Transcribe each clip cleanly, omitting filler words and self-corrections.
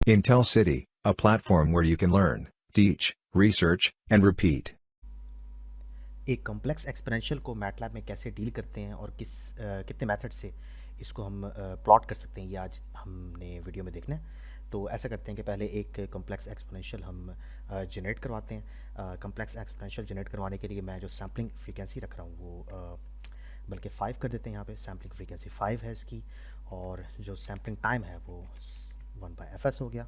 Intel City, a platform where you can learn, teach, research, and repeat. एक complex exponential को MATLAB में कैसे deal करते हैं और कितने मेथड से इसको हम प्लॉट कर सकते हैं, ये आज हमने वीडियो में देखना है। तो ऐसा करते हैं कि पहले एक कॉम्प्लेक्स एक्सपोनेंशियल हम जनरेट करवाते हैं। कॉम्प्लेक्स एक्सपोनेंशियल जनरेट करवाने के लिए मैं जो सैम्पलिंग फ्रीक्वेंसी रख रहा हूँ वो बल्कि 5 कर देते हैं। यहाँ पे सैम्पलिंग फ्रीक्वेंसी 5 है इसकी, और जो सैम्पलिंग टाइम है वो 1/fs हो गया।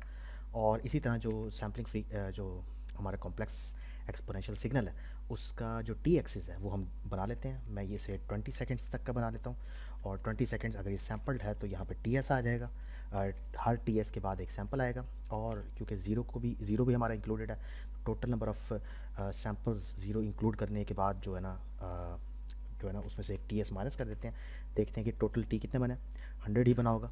और इसी तरह जो सैम्पलिंग फ्री जो हमारा कॉम्प्लेक्स एक्सपोनेंशियल सिग्नल है उसका जो टी एक्सिस है वो हम बना लेते हैं। मैं ये से 20 सेकेंड्स तक का बना लेता हूँ, और 20 सेकेंड्स अगर ये सैम्पल्ड है तो यहाँ पे टी एस आ जाएगा। हर टी एस के बाद एक सैम्पल आएगा, और क्योंकि ज़ीरो भी हमारा इंक्लूडेड है, total number of samples zero include करने के बाद जो है ना उसमें से एक टी एस माइनस कर देते हैं। देखते हैं कि टोटल टी कितने बने, 100 ही बना होगा।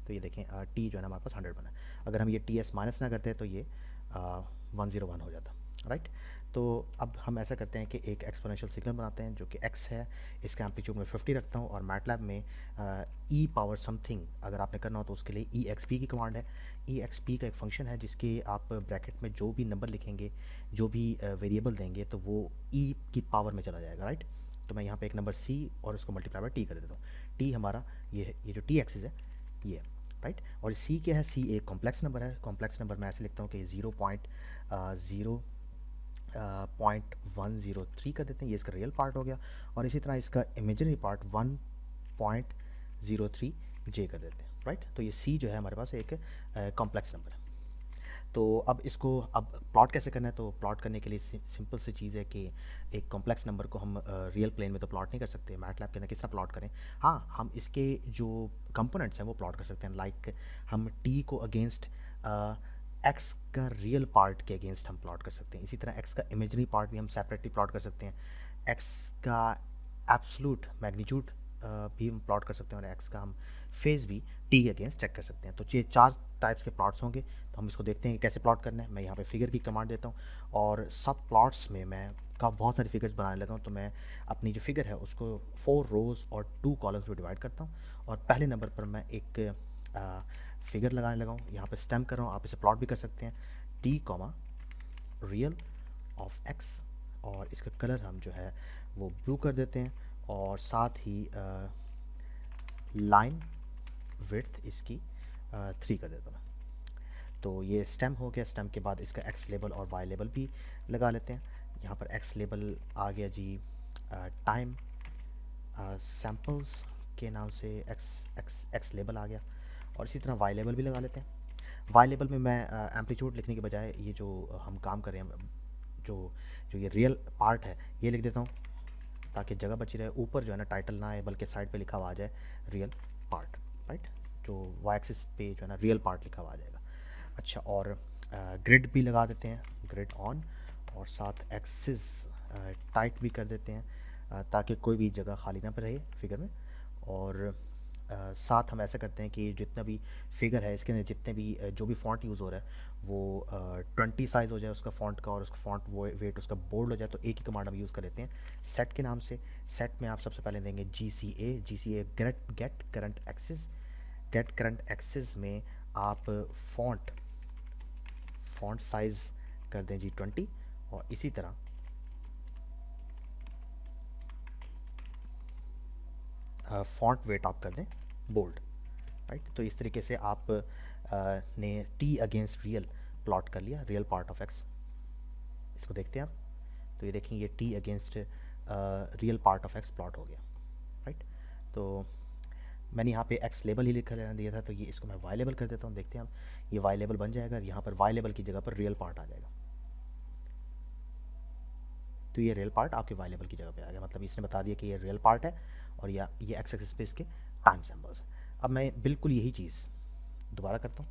तो ये देखें टी जो है ना हमारे पास 100 बना है। अगर हम ये टी एस माइनस ना करते तो ये 101 हो जाता, राइट। तो अब हम ऐसा करते हैं कि एक एक्सपोनेंशियल सिग्नल बनाते हैं जो कि x है, इसका एम्पलीट्यूड में 50 रखता हूँ, और मैटलैब में ई पावर समथिंग अगर आपने करना हो तो उसके लिए ई एक्स पी की कमांड है। ई एक्स पी का एक फंक्शन है जिसके आप ब्रैकेट में जो भी नंबर लिखेंगे, जो भी वेरिएबल देंगे, तो वो ई की पावर में चला जाएगा, राइट। तो मैं यहाँ पे एक नंबर सी और उसको मल्टीप्लाई बाय टी कर देता हूँ। टी हमारा ये जो टी एक्सिस है ये, राइट। और सी क्या है, सी एक कॉम्प्लेक्स नंबर है। कॉम्प्लेक्स नंबर मैं ऐसे लिखता हूँ कि 0.103 कर देते हैं, ये इसका रियल पार्ट हो गया। और इसी तरह इसका इमेजिनरी पार्ट 1.03 जे कर देते हैं, राइट। तो ये सी जो है हमारे पास एक कॉम्प्लेक्स नंबर है। तो अब इसको प्लॉट कैसे करना है, तो प्लॉट करने के लिए सिंपल सी चीज़ है कि एक कॉम्प्लेक्स नंबर को हम रियल प्लेन में तो प्लॉट नहीं कर सकते। मैटलैब के अंदर किस तरह प्लॉट करें, हाँ हम इसके जो कंपोनेंट्स हैं वो प्लॉट कर सकते हैं। लाइक हम टी को अगेंस्ट एक्स का रियल पार्ट के अगेंस्ट हम प्लॉट कर सकते हैं। इसी तरह एक्स का इमेजनरी पार्ट भी हम सेपरेटली प्लॉट कर सकते हैं। एक्स का एब्सोल्यूट मैग्नीट्यूड भी हम प्लॉट कर सकते हैं, और एक्स का हम फेज भी टी के अगेंस्ट चेक कर सकते हैं। तो ये 4 टाइप्स के प्लॉट्स होंगे। तो हम इसको देखते हैं कि कैसे प्लॉट करना है। मैं यहाँ पे फिगर की कमांड देता हूँ, और सब प्लॉट्स में मैं बहुत सारी फिगर्स बनाने लगा हूँ। तो मैं अपनी जो फिगर है उसको 4 रोज़ और 2 कॉलम्स में डिवाइड करता हूँ, और पहले नंबर पर मैं एक फिगर लगाने लगा हूँ। यहाँ पे स्टेम कर रहा हूँ, आप इसे प्लॉट भी कर सकते हैं। T comma real of x, और इसका कलर हम जो है वो ब्लू कर देते हैं, और साथ ही लाइन विड्थ इसकी 3 कर देता हूँ। तो ये स्टेम हो गया। स्टेम के बाद इसका एक्स लेबल और वाई लेबल भी लगा लेते हैं। यहाँ पर एक्स लेबल आ गया जी टाइम सैम्पल्स के नाम से एक्स लेबल आ गया, और इसी तरह वाई लेबल भी लगा लेते हैं। वाई लेबल में मैं एम्पलीट्यूड लिखने के बजाय ये जो हम काम कर रहे हैं, जो जो ये रियल पार्ट है ये लिख देता हूँ, ताकि जगह बची रहे। ऊपर जो है ना टाइटल ना आए, बल्कि साइड पे लिखा हुआ आ जाए रियल पार्ट, राइट। जो वाई एक्सिस पे जो है ना रियल पार्ट लिखा हुआ आ जाएगा। अच्छा, और ग्रिड भी लगा देते हैं, ग्रिड ऑन, और साथ एक्सिस टाइट भी कर देते हैं, ताकि कोई भी जगह खाली ना रहे फिगर में। और साथ हम ऐसा करते हैं कि जितना भी फिगर है इसके अंदर जितने भी जो भी फ़ॉन्ट यूज़ हो रहा है वो 20 साइज़ हो जाए उसका फ़ॉन्ट का, और उसका फ़ॉन्ट वो वेट उसका बोल्ड हो जाए। तो एक ही कमांड हम यूज़ कर लेते हैं सेट के नाम से। सेट में आप सबसे पहले देंगे G C A get current axis. Get current axis में आप फ़ॉन्ट साइज़ कर दें जी 20, और इसी तरह फ़ॉन्ट वेट आप कर दें बोल्ड, राइट। तो इस तरीके से आप ने टी अगेंस्ट रियल प्लॉट कर लिया, रियल पार्ट ऑफ एक्स। इसको देखते हैं आप, तो ये देखें ये T against real part of x plot हो गया, राइट। तो मैंने यहाँ पे एक्स लेबल ही लिखा रहने दिया था, तो ये इसको मैं वाई लेबल कर देता हूँ। देखते हैं आप, ये वाई लेबल बन जाएगा, यहाँ पर वाई लेबल की जगह पर रियल पार्ट आ जाएगा। तो ये रियल पार्ट आपके वाई लेबल की जगह पे आ गया, मतलब इसने बता दिया कि ये रियल पार्ट है, और ये एक्स एक्सिस पे इसके टाइम सिंबल्स है। अब मैं बिल्कुल यही चीज़ दोबारा करता हूँ,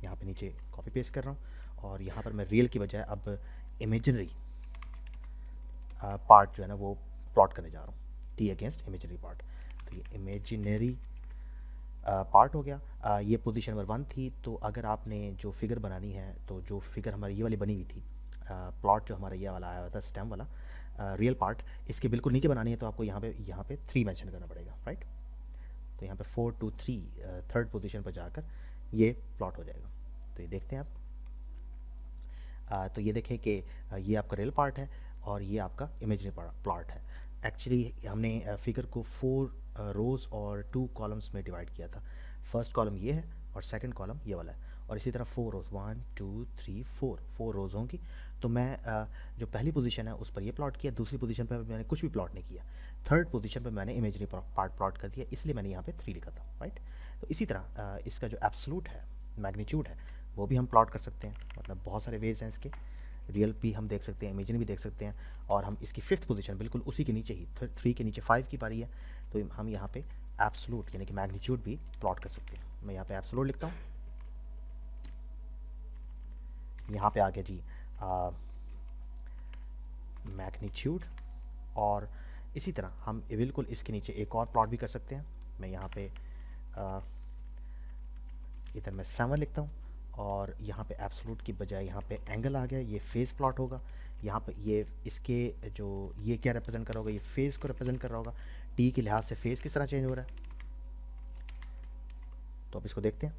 यहाँ पे नीचे कॉपी पेस्ट कर रहा हूँ, और यहाँ पर मैं रियल की बजाय अब इमेजिनरी पार्ट जो है ना वो प्लॉट करने जा रहा हूँ, टी अगेंस्ट इमेजिनरी पार्ट। तो ये इमेजिनरी पार्ट हो गया। ये पोजीशन नंबर 1 थी। तो अगर आपने जो फिगर बनानी है, तो जो फिगर हमारी ये वाली बनी हुई थी, प्लॉट जो हमारा ये वाला आया हुआ था स्टेम वाला रियल पार्ट, इसके बिल्कुल नीचे बनानी है, तो आपको यहाँ पे 3 मेंशन करना पड़ेगा, राइट। तो यहाँ पे 4 2 3 थर्ड पोजीशन पर जाकर ये प्लॉट हो जाएगा। तो ये देखते हैं आप। तो ये देखें कि ये आपका रियल पार्ट है और ये आपका इमेजरी प्लॉट है। एक्चुअली हमने फिगर को 4 रोज़ और 2 कॉलम्स में डिवाइड किया था। फर्स्ट कॉलम ये है और सेकंड कॉलम ये वाला है, और इसी तरह 4 रोज़, 1 2 3 4 रोज़ होंगी। तो मैं जो पहली पोजीशन है उस पर ये प्लॉट किया, दूसरी पोजीशन पर मैंने कुछ भी प्लॉट नहीं किया, थर्ड पोजीशन पर मैंने इमेजरी पार्ट प्लॉट कर दिया, इसलिए मैंने यहाँ पे 3 लिखा था, राइट। तो इसी तरह इसका जो एब्सोल्यूट है, मैग्नीट्यूड है, वो भी हम प्लॉट कर सकते हैं। मतलब बहुत सारे वेज हैं इसके। रियल भी हम देख सकते हैं, इमेजिनरी भी देख सकते हैं, और हम इसकी फिफ्थ पोजीशन बिल्कुल उसी के नीचे ही, 3 के नीचे 5 की पारी है, तो हम यहाँ पे एब्सोल्यूट यानी कि मैग्नीट्यूड भी प्लॉट कर सकते हैं। मैं यहाँ पे एब्सोल्यूट लिखता हूँ। यहाँ पे आ गया जी मैग्नीट्यूड, और इसी तरह हम बिल्कुल इसके नीचे एक और प्लॉट भी कर सकते हैं। मैं यहाँ पे इधर मैं 7 लिखता हूँ, और यहाँ पे एब्सोल्यूट की बजाय यहाँ पे एंगल आ गया, ये फेस प्लॉट होगा। यहाँ पे ये इसके जो ये क्या रिप्रेजेंट कर रहा होगा, ये फेस को रिप्रेजेंट कर रहा होगा। टी के लिहाज से फेस किस तरह चेंज हो रहा है, तो अब इसको देखते हैं।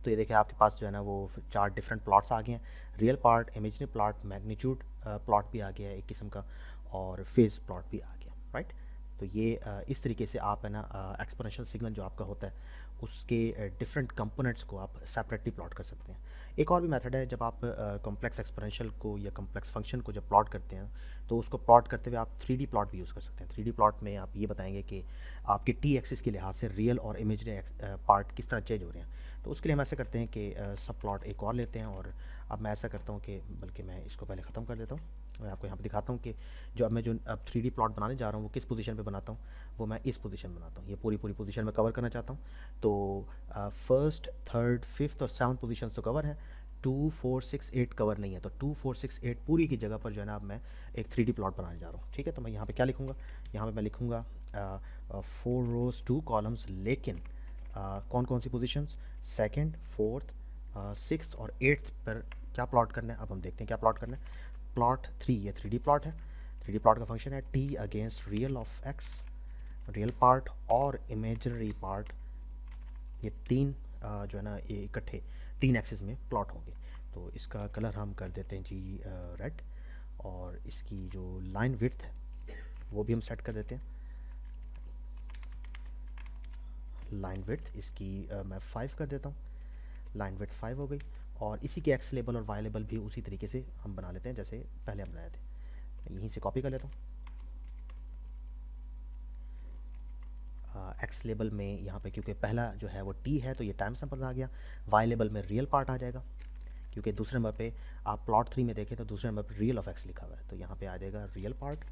तो ये देखिए आपके पास जो है ना वो 4 डिफरेंट प्लॉट्स आ गए हैं। Real part, imaginary plot, magnitude plot भी आ गया है एक किस्म का, और फेज प्लॉट भी आ गया, राइट। तो ये इस तरीके से आप है ना एक्सपोनेंशियल सिग्नल जो आपका होता है उसके डिफरेंट कंपोनेंट्स को आप सेपरेटली प्लॉट कर सकते हैं। एक और भी मेथड है, जब आप कॉम्प्लेक्स एक्सपोनेंशियल को या कॉम्प्लेक्स फंक्शन को जब प्लॉट करते हैं तो उसको प्लॉट करते हुए आप 3D प्लॉट भी यूज़ कर सकते हैं। 3D प्लॉट में आप ये बताएंगे कि आपके टी एक्सिस के लिहाज से रियल और इमेजनरी पार्ट किस तरह चेंज हो रहे हैं। तो उसके लिए हम ऐसा करते हैं कि सब प्लॉट एक और लेते हैं, और अब मैं ऐसा करता हूँ कि बल्कि मैं इसको पहले ख़त्म कर देता हूँ। मैं आपको यहाँ पे दिखाता हूँ कि अब 3D प्लॉट बनाने जा रहा हूँ वो किस पोजीशन पे बनाता हूँ। वो मैं इस पोजीशन बनाता हूँ, ये पूरी पोजीशन में कवर करना चाहता हूँ। तो फर्स्ट, थर्ड, फिफ्थ और सेवन्थ पोजीशन तो कवर है, 2 4 6 8 कवर नहीं है। तो 2 4 6 8 पूरी की जगह पर जो है ना अब मैं एक 3D प्लॉट बनाने जा रहा हूँ, ठीक है। तो मैं यहाँ पे क्या लिखूँगा, यहाँ पे मैं लिखूँगा 4 रोज़ 2 कॉलम्स, लेकिन कौन कौन सी पोजीशंस, सेकंड, फोर्थ, सिक्स्थ और एट्थ पर क्या प्लॉट करना है। अब हम देखते हैं क्या प्लॉट करना है। प्लॉट 3, ये 3D प्लॉट है। 3D प्लॉट का फंक्शन है T against real of x, real part और इमेजनरी पार्ट, ये तीन जो है ना ये इकट्ठे 3 एक्सिस में प्लॉट होंगे। तो इसका कलर हम कर देते हैं जी रेड, और इसकी जो लाइन विड्थ है वो भी हम सेट कर देते हैं। लाइन विड्थ इसकी मैं 5 कर देता हूँ। लाइन विड्थ 5 हो गई, और इसी के एक्स लेबल और वाई लेबल भी उसी तरीके से हम बना लेते हैं जैसे पहले हम बनाए थे। यहीं से कॉपी कर लेता हूँ। एक्स लेबल में यहाँ पे क्योंकि पहला जो है वो टी है तो ये टाइम सैंपल आ गया। वाई लेबल में रियल पार्ट आ जाएगा, क्योंकि दूसरे नंबर पे आप प्लॉट 3 में देखें तो दूसरे नंबर पे रियल ऑफ एक्स लिखा हुआ है, तो यहाँ पे आ जाएगा रियल पार्ट।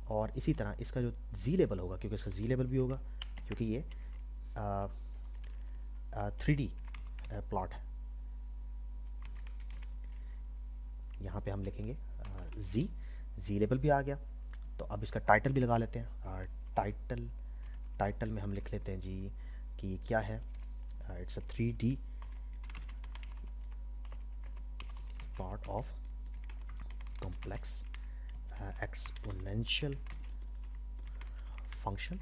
और इसी तरह इसका जो जी लेबल होगा, क्योंकि इसका जी लेबल भी होगा क्योंकि ये 3D प्लॉट है, यहाँ पे हम लिखेंगे जी लेबल भी आ गया। तो अब इसका टाइटल भी लगा लेते हैं। टाइटल में हम लिख लेते हैं जी कि क्या है, it's a 3D plot of complex exponential function.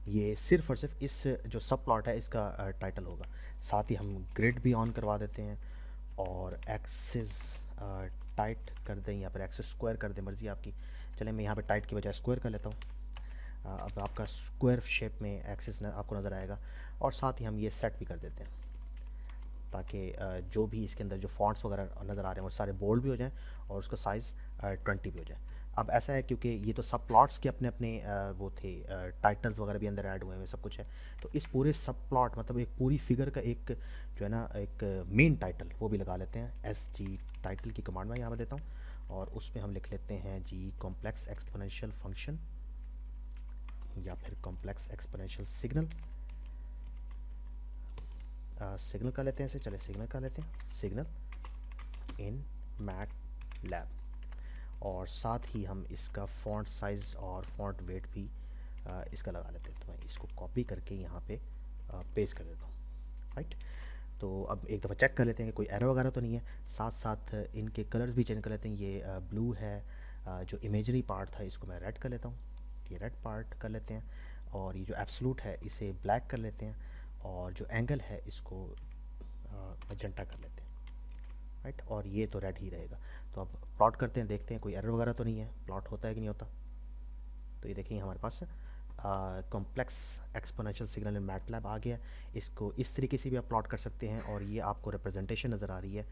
ये सिर्फ और सिर्फ इस जो सब प्लॉट है इसका टाइटल होगा। साथ ही हम ग्रिड भी ऑन करवा देते हैं, और एक्सिस टाइट कर दें या फिर एक्सिस स्क्वायर कर दें, मर्ज़ी आपकी। चलें मैं यहाँ पे टाइट की बजाय स्क्वायर कर लेता हूँ। अब आपका स्क्वायर शेप में एक्सिस आपको नज़र आएगा, और साथ ही हम ये सेट भी कर देते हैं ताकि जो भी इसके अंदर जो फॉन्ट्स वगैरह नज़र आ रहे हैं वो सारे बोल्ड भी हो जाएं और उसका साइज़ 20 भी हो जाए। अब ऐसा है क्योंकि ये तो सब प्लॉट्स के अपने अपने वो थे, टाइटल्स वगैरह भी अंदर ऐड हुए हैं, सब कुछ है। तो इस पूरे सब प्लॉट मतलब एक पूरी फिगर का एक जो है ना एक मेन टाइटल वो भी लगा लेते हैं। SG टाइटल की कमांड मैं यहाँ पर देता हूँ, और उसमें हम लिख लेते हैं जी कॉम्प्लेक्स एक्सपोनेंशियल फंक्शन या फिर कॉम्प्लेक्स एक्सपोनेंशियल सिग्नल। सिग्नल का लेते हैं इसे, चले सिग्नल का लेते हैं, सिग्नल इन मैटलैब। और साथ ही हम इसका फॉन्ट साइज़ और फॉन्ट वेट भी इसका लगा लेते हैं। तो मैं इसको कॉपी करके यहाँ पे पेस्ट कर देता हूँ, राइट। तो अब एक दफ़ा चेक कर लेते हैं कि कोई एरर वगैरह तो नहीं है। साथ साथ इनके कलर्स भी चेंज कर लेते हैं। ये ब्लू है, जो इमेजरी पार्ट था इसको मैं रेड कर लेता हूँ, ये रेड पार्ट कर लेते हैं। और ये जो एब्सोल्यूट है इसे ब्लैक कर लेते हैं, और जो एंगल है इसको मजेंटा कर लेते हैं, राइट। और ये तो रेड ही रहेगा। तो अब प्लॉट करते हैं, देखते हैं कोई एरर वगैरह तो नहीं है, प्लॉट होता है कि नहीं होता। तो ये देखेंगे हमारे पास complex exponential signal in MATLAB आ गया। इसको इस तरीके से भी आप प्लॉट कर सकते हैं, और ये आपको रिप्रेजेंटेशन नज़र आ रही है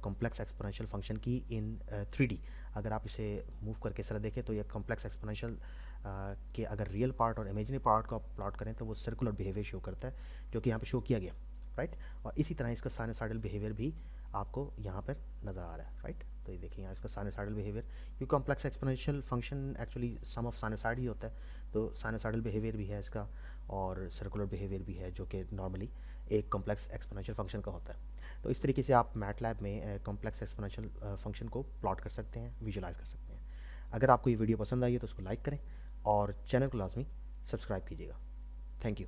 कॉम्प्लेक्स एक्सपोनेंशियल फंक्शन की इन 3D। अगर आप इसे मूव करके इस तरह देखें तो ये कॉम्प्लेक्स एक्सपोनेंशियल के अगर रियल पार्ट और इमेजिनरी पार्ट को आप प्लॉट करें तो वो सर्कुलर बिहेवियर शो करता है, जो कि यहाँ पे शो किया गया, राइट। और इसी तरह इसका साइनसॉइडल बिहेवियर भी आपको यहाँ पर नज़र आ रहा है, राइट। तो ये देखिए यहाँ इसका साइनसॉइडल बिहेवियर, क्योंकि complex exponential function actually sum of sinusoid ही होता है, तो साइनसॉइडल बिहेवियर भी है इसका, और सर्कुलर बिहेवियर भी है, जो कि नॉर्मली एक कॉम्प्लेक्स एक्सपोनेंशियल फंक्शन का होता है। तो इस तरीके से आप मैटलैब में कॉम्प्लेक्स एक्सपोनेंशियल फंक्शन को प्लॉट कर सकते हैं, विजुलाइज कर सकते हैं। अगर आपको ये वीडियो पसंद आई है तो उसको लाइक करें, और चैनल को लाजमी सब्सक्राइब कीजिएगा। Thank you.